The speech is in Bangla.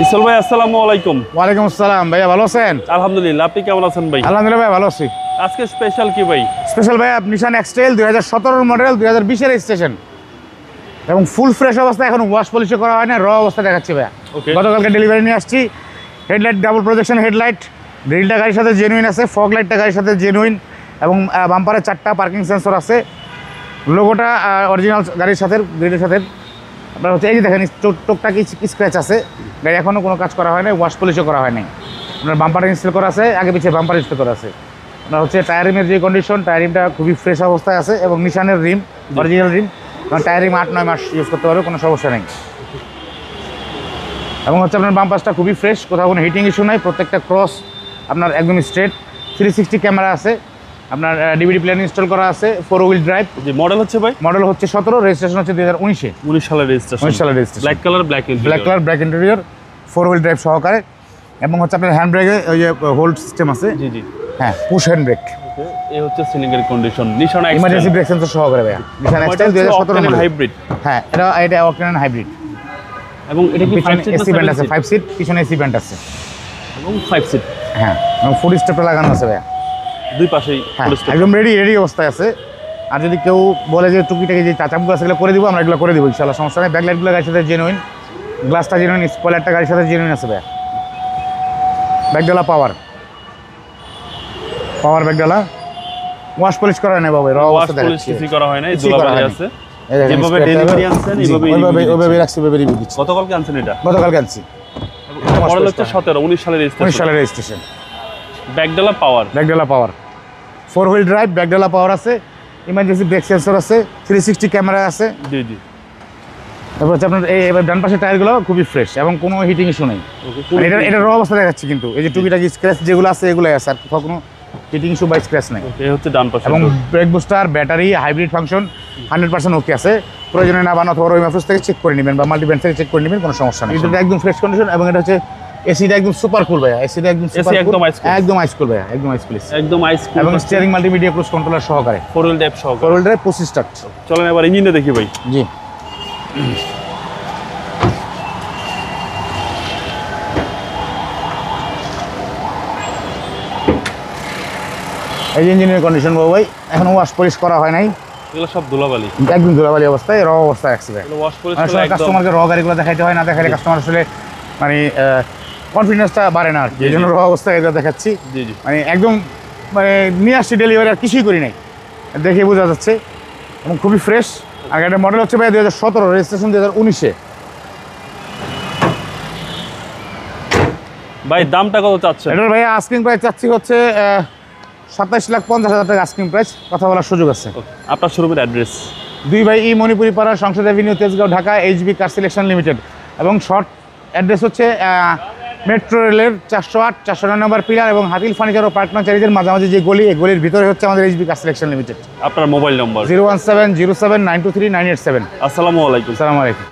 ইসল ভাই আসসালামু আলাইকুম। ওয়ালাইকুম আসসালাম ভাইয়া, ভালো আছেন? আলহামদুলিল্লাহ, আপনি কেমন আছেন ভাই? আলহামদুলিল্লাহ ভাই, ভালো আছি। আজকে স্পেশাল কি ভাই? স্পেশাল ভাইয়া নিশান এক্সটাইল 2017 মডেল, 2020 রেজিস্ট্রেশন এবং ফুল ফ্রেশ অবস্থা, এখন ওয়াশ পলিশ করা হয় না, র অবস্থা দেখাচ্ছি ভাইয়া। গতকালকে ডেলিভারি নিয়ে আসছি। হেডলাইট ডাবল প্রজেকশন হেডলাইট, গ্রিলটা গাড়ির সাথে জেনুইন আছে, ফগ লাইটটা গাড়ির সাথে জেনুইন এবং বাম্পারে 4টা পার্কিং সেন্সর আছে। লোগোটা অরিজিনাল গাড়ির সাথে, গ্রিলের সাথে। আপনার হচ্ছে এই যে দেখেন টোকটাকি স্ক্র্যাচ আছে, গাড়ি এখনও কোনো কাজ করা হয় নাই, ওয়াশ পলিশও করা হয় নাই। আপনার বাম্পার ইনস্টল করা আছে, আগে পিছিয়ে বাম্পার ইনস্টল করা আছে। আপনার হচ্ছে টায়ার রিমের যে কন্ডিশন, টায়ার রিমটা খুবই ফ্রেশ অবস্থায় আছে এবং নিশানের রিম অরিজিনাল রিম, কারণ টায়ার রিম 8-9 মাস ইউজ করতে পারবে, কোনো সমস্যা নেই। এবং হচ্ছে আপনার বাম্পাসটা খুবই ফ্রেশ, কোথাও কোনো হিটিং ইস্যু নাই, প্রত্যেকটা ক্রস আপনার একদম স্ট্রেট। 360 ক্যামেরা আছে, আপনার ডিভিডি প্লেয়ার ইনস্টল করা আছে, 4 হুইল ড্রাইভ। যে মডেল হচ্ছে ভাই? মডেল হচ্ছে 17, রেজিস্ট্রেশন হচ্ছে 2019 সালের রেজিস্ট্রেশন। 19 সালের registration. Black colour, black interior, 4 wheel drive সহকারে। এবং হচ্ছে আপনার হ্যান্ড ব্রেকে ওই যে হোল্ড সিস্টেম আছে, জি জি, হ্যাঁ, পুশ হ্যান্ড ব্রেক। এই হচ্ছে সিলিং এর কন্ডিশন। নিশান এক্সটাইল ইমার্জেন্সি ব্রেক সেন্সর সহকারে ভাইয়া। নিশান এক্সটাইল 2017 মডেল হাইব্রিড। হ্যাঁ, এটা অকটেন হাইব্রিড। এবং এটা কি 5 সিট এসি ব্যান্ড আছে, 5 সিট, সিট? পিছনে এসি ব্যান্ড আছে এবং 5 সিট। হ্যাঁ, এবং ফুড স্টেপটা লাগানো আছে ভাইয়া। দুই পাশেই হ্যাঁ, একদম রেডি অবস্থায় আছে। আর যদি কেউ বলে যে টুকিটাকি যে চাচাপগুলো সেগুলো করে দিব, আমরা এগুলো করে দিব ইনশাআল্লাহ, সমস্যা নেই। ব্যাকলাইটগুলো গাড়ির সাথে জেনুইন, গ্লাসটা জেনুইন, স্পয়লারটা গাড়ির সাথে জেনুইন আছে ভাইয়া। ব্যাকডালা পাওয়ার ব্যাকডালা, ওয়াশ পলিশ করা নেই বাবা, র অবস্থা দেখাচ্ছি, কিছু করা হয় না, এই দোলাবাড়ি আছে। যেভাবে ডেলিভারি আনছেন ওইভাবে রাখছি, ওইভাবে রিভিউ দিচ্ছি। গতকালকে আনছেন এটা? গতকালকে আনছি। মডেল হচ্ছে 17, 19 সালের 19 সালের রেজিস্ট্রেশন। ব্যাকডালা পাওয়ার 4 হুইল ড্রাইভ, ব্যাকডালা পাওয়ার আছে, ইমার্জেন্সি ব্রেক সেন্সর আছে, 360 ক্যামেরা আছে। জি জি। তারপর হচ্ছে আপনার এই এবার ডান পাশের টায়ারগুলো খুবই ফ্রেশ এবং কোনো হিটিং ইস্যু নেই। এটা র অবস্থা দেখাচ্ছি, কিন্তু এই যে টুকিটাকি স্ক্র্যাচ যেগুলো আছে এগুলোই আছে, আর কোনো হিটিং ইস্যু বা স্ক্র্যাচ নেই। এই হচ্ছে ডান পাশে। এবং brake booster, battery, hybrid function 100% ওকে আছে। প্রয়োজনে না বানাতে অথবা ওই মাফুস থেকে চেক করে নেবেন বা মাল্টিব্যান্ড থেকে চেক করে নেবেন, কোনো সমস্যা নেই। এটা একদম ফ্রেশ কন্ডিশন। এবং এটা হচ্ছে এসিটা একদম সুপার কুল ভাইয়া, এসিটা একদম সুপার কুল, একদম আইস কুল ভাইয়া, একদম আইস কুল, একদম আইস কুল। এবং স্টিয়ারিং মাল্টিমিডিয়া ক্রুজ কন্ট্রোলার সহকারে, 4 হুইল ড্রাইভ সহকারে, 4 হুইল ড্রাইভ 25 স্টার্ট। চলেন এবার ইঞ্জিনটা দেখি ভাই। জি, এই যে ইঞ্জিনের কন্ডিশন বাবু ভাই, এখনো ওয়াশ পলিশ করা হয় নাই, এগুলো সব ধুলাবালি, একদম ধুলাবালি অবস্থায়, র অবস্থায় রাখছি ভাই। এগুলো ওয়াশ পলিশ অনেক করে সময় একদম কাস্টমারকে র গাড়িগুলো দেখাইতে হয়, না দেখাইলে কাস্টমার আসলে মানে কনফিডেন্সটা বাড়ে না আর কি, এই জন্য র অবস্থায় এগুলো দেখাচ্ছি। জি জি। মানে একদম মানে নিয়ে আসছি ডেলিভারি, আর কিছুই করি নাই, দেখে বোঝা যাচ্ছে এবং খুবই ফ্রেশ। আর গাড়ির মডেল হচ্ছে ভাই 2017, রেজিস্ট্রেশন 2019-এ। ভাই দামটা কত চাচ্ছেন? এটার ভাই আস্কিং প্রাইস চাচ্ছি হচ্ছে 27,50,000 টাকা আস্কিং প্রাইস, কথা বলার সুযোগ আছে। আপনার শোরুমের অ্যাড্রেস? 2 বাই ই মণিপুরি পাড়া, সংসদ Avenue, Tejgaon, Dhaka, HB car selection limited. এবং শর্ট অ্যাড্রেস হচ্ছে মেট্রো রেলের 408, 409 নম্বর পিলার এবং হাতিল ফার্নিচার ও পার্টনাচারিদের মাঝামাঝি যে গলি, এই গলির ভিতরে হচ্ছে আমাদের এইচবি কার সিলেকশন লিমিটেড। আপনার মোবাইল নম্বর? 01707923987। আসসালামু আলাইকুম। আসসালামু আলাইকুম।